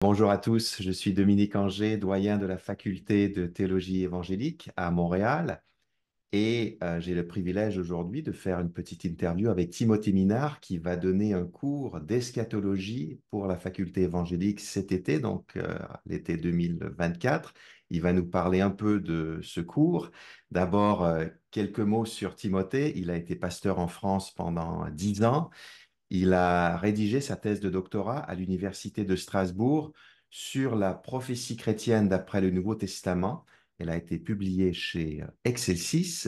Bonjour à tous, je suis Dominique Anger, doyen de la faculté de théologie évangélique à Montréal et j'ai le privilège aujourd'hui de faire une petite interview avec Timothée Minard qui va donner un cours d'eschatologie pour la faculté évangélique cet été, donc l'été 2024. Il va nous parler un peu de ce cours. D'abord, quelques mots sur Timothée. Il a été pasteur en France pendant 10 ans. Il a rédigé sa thèse de doctorat à l'Université de Strasbourg sur la prophétie chrétienne d'après le Nouveau Testament. Elle a été publiée chez Excelsis.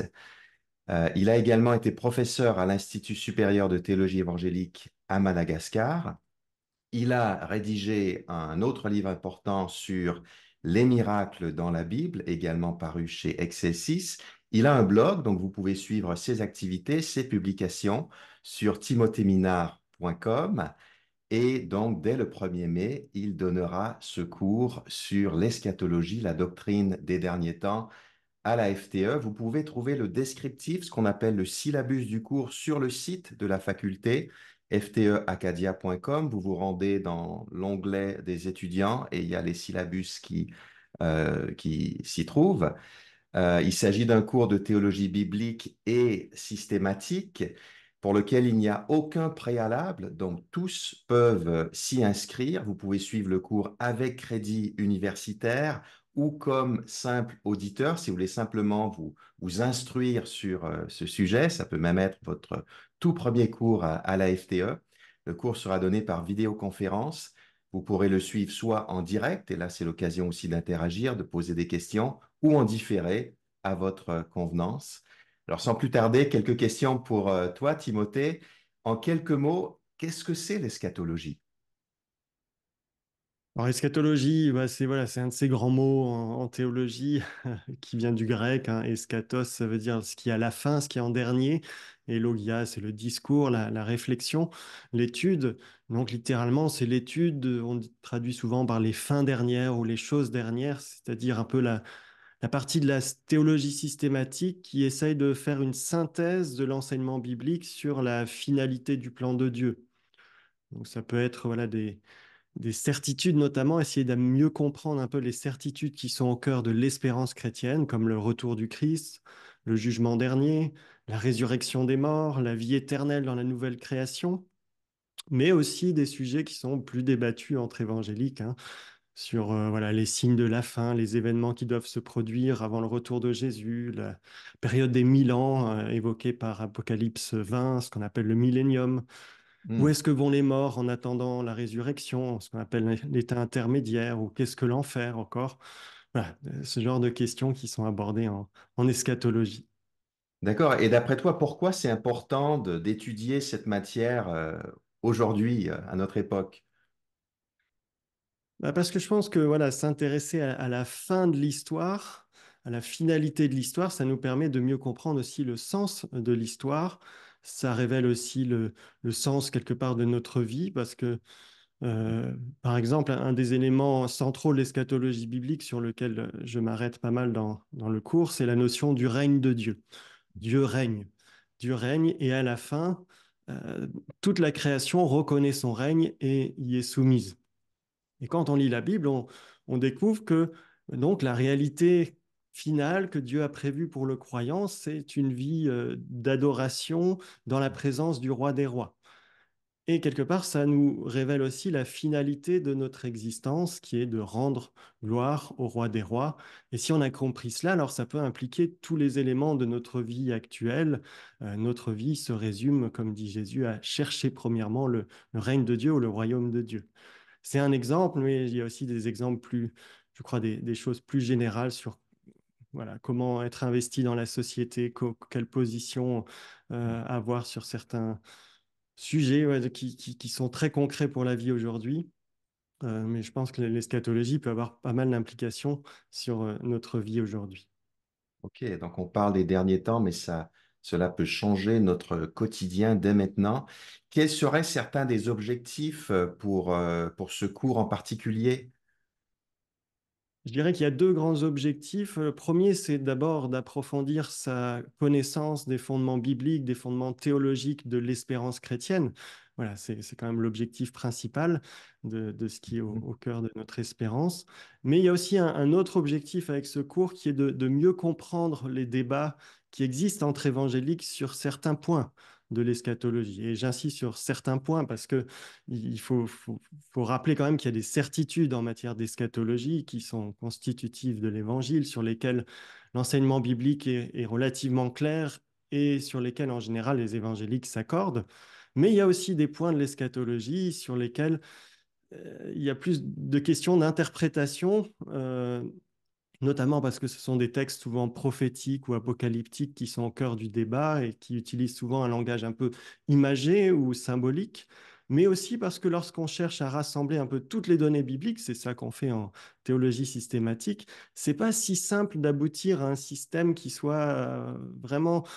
Il a également été professeur à l'Institut supérieur de théologie évangélique à Madagascar. Il a rédigé un autre livre important sur les miracles dans la Bible, également paru chez Excelsis. Il a un blog, donc vous pouvez suivre ses activités, ses publications sur timothéminard.com. Et donc, dès le 1er mai, il donnera ce cours sur l'eschatologie, la doctrine des derniers temps à la FTE. Vous pouvez trouver le descriptif, ce qu'on appelle le syllabus du cours, sur le site de la faculté, fteacadia.com. Vous vous rendez dans l'onglet des étudiants et il y a les syllabus qui s'y trouvent. Il s'agit d'un cours de théologie biblique et systématique pour lequel il n'y a aucun préalable, donc tous peuvent s'y inscrire. Vous pouvez suivre le cours avec crédit universitaire ou comme simple auditeur, si vous voulez simplement vous instruire sur ce sujet. Ça peut même être votre tout premier cours à la FTE. Le cours sera donné par vidéoconférence. Vous pourrez le suivre soit en direct, et là c'est l'occasion aussi d'interagir, de poser des questions, ou en différé à votre convenance. Alors, sans plus tarder, quelques questions pour toi, Timothée. En quelques mots, qu'est-ce que c'est l'eschatologie? Alors, eschatologie, bah, c'est un de ces grands mots en théologie qui vient du grec, hein. Eschatos, ça veut dire ce qui est à la fin, ce qui est en dernier. Et logia, c'est le discours, la réflexion, l'étude. Donc, littéralement, c'est l'étude, traduit souvent par les fins dernières ou les choses dernières, c'est-à-dire un peu la partie de la théologie systématique qui essaye de faire une synthèse de l'enseignement biblique sur la finalité du plan de Dieu. Donc, ça peut être voilà, des certitudes notamment, essayer de mieux comprendre un peu les certitudes qui sont au cœur de l'espérance chrétienne, comme le retour du Christ, le jugement dernier, la résurrection des morts, la vie éternelle dans la nouvelle création, mais aussi des sujets qui sont plus débattus entre évangéliques, hein, sur voilà, les signes de la fin, les événements qui doivent se produire avant le retour de Jésus, la période des 1000 ans évoquée par Apocalypse 20, ce qu'on appelle le millénium. Où Hmm. est-ce que vont les morts en attendant la résurrection, ce qu'on appelle l'état intermédiaire, ou qu'est-ce que l'enfer encore? Voilà, ce genre de questions qui sont abordées en eschatologie. D'accord. Et d'après toi, pourquoi c'est important d'étudier cette matière aujourd'hui, à notre époque? Bah, parce que je pense que voilà, s'intéresser à la fin de l'histoire, à la finalité de l'histoire, ça nous permet de mieux comprendre aussi le sens de l'histoire. Ça révèle aussi le sens quelque part de notre vie, parce que par exemple, un des éléments centraux de l'eschatologie biblique sur lequel je m'arrête pas mal dans le cours, c'est la notion du règne de Dieu. Dieu règne. Dieu règne et à la fin, euh, toute la création reconnaît son règne et y est soumise. Et quand on lit la Bible, on découvre que donc la réalité finale que Dieu a prévue pour le croyant, c'est une vie d'adoration dans la présence du roi des rois. Et quelque part, ça nous révèle aussi la finalité de notre existence, qui est de rendre gloire au roi des rois. Et si on a compris cela, alors ça peut impliquer tous les éléments de notre vie actuelle. Notre vie se résume, comme dit Jésus, à chercher premièrement le règne de Dieu ou le royaume de Dieu. C'est un exemple, mais il y a aussi des exemples plus, je crois, des choses plus générales sur voilà, comment être investi dans la société, quelle position avoir sur certains sujets ouais, qui sont très concrets pour la vie aujourd'hui. Mais je pense que l'eschatologie peut avoir pas mal d'implications sur notre vie aujourd'hui. Ok, donc on parle des derniers temps, mais cela peut changer notre quotidien dès maintenant. Quels seraient certains des objectifs pour ce cours en particulier? Je dirais qu'il y a deux grands objectifs. Le premier, c'est d'abord d'approfondir sa connaissance des fondements bibliques, des fondements théologiques de l'espérance chrétienne. voilà, c'est quand même l'objectif principal de ce qui est au cœur de notre espérance. Mais il y a aussi un autre objectif avec ce cours qui est de mieux comprendre les débats qui existent entre évangéliques sur certains points de l'eschatologie. Et j'insiste sur certains points parce que faut rappeler quand même qu'il y a des certitudes en matière d'eschatologie qui sont constitutives de l'évangile, sur lesquelles l'enseignement biblique est relativement clair et sur lesquels en général les évangéliques s'accordent. Mais il y a aussi des points de l'eschatologie sur lesquels il y a plus de questions d'interprétation, notamment parce que ce sont des textes souvent prophétiques ou apocalyptiques qui sont au cœur du débat et qui utilisent souvent un langage un peu imagé ou symbolique, mais aussi parce que lorsqu'on cherche à rassembler un peu toutes les données bibliques, c'est ça qu'on fait en théologie systématique, c'est pas si simple d'aboutir à un système qui soit vraiment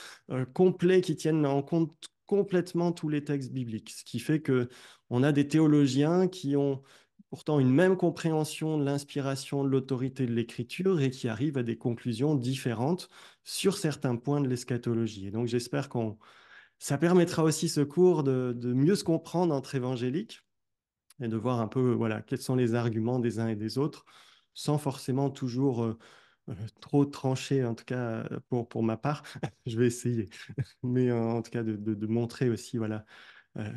complet, qui tienne en compte complètement tous les textes bibliques, ce qui fait que on a des théologiens qui ont pourtant une même compréhension de l'inspiration, de l'autorité de l'écriture et qui arrive à des conclusions différentes sur certains points de l'eschatologie. Et donc j'espère qu'on ça permettra aussi ce cours de mieux se comprendre entre évangéliques et de voir un peu voilà, quels sont les arguments des uns et des autres, sans forcément toujours trop trancher, en tout cas pour ma part. Je vais essayer. Mais en tout cas de montrer aussi voilà, euh,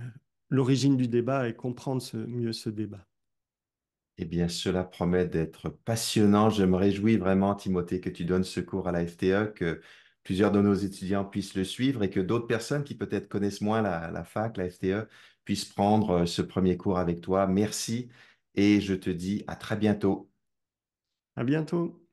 l'origine du débat et comprendre mieux ce débat. Eh bien, cela promet d'être passionnant. Je me réjouis vraiment, Timothée, que tu donnes ce cours à la FTE, que plusieurs de nos étudiants puissent le suivre et que d'autres personnes qui peut-être connaissent moins la fac, la FTE, puissent prendre ce premier cours avec toi. Merci et je te dis à très bientôt. À bientôt.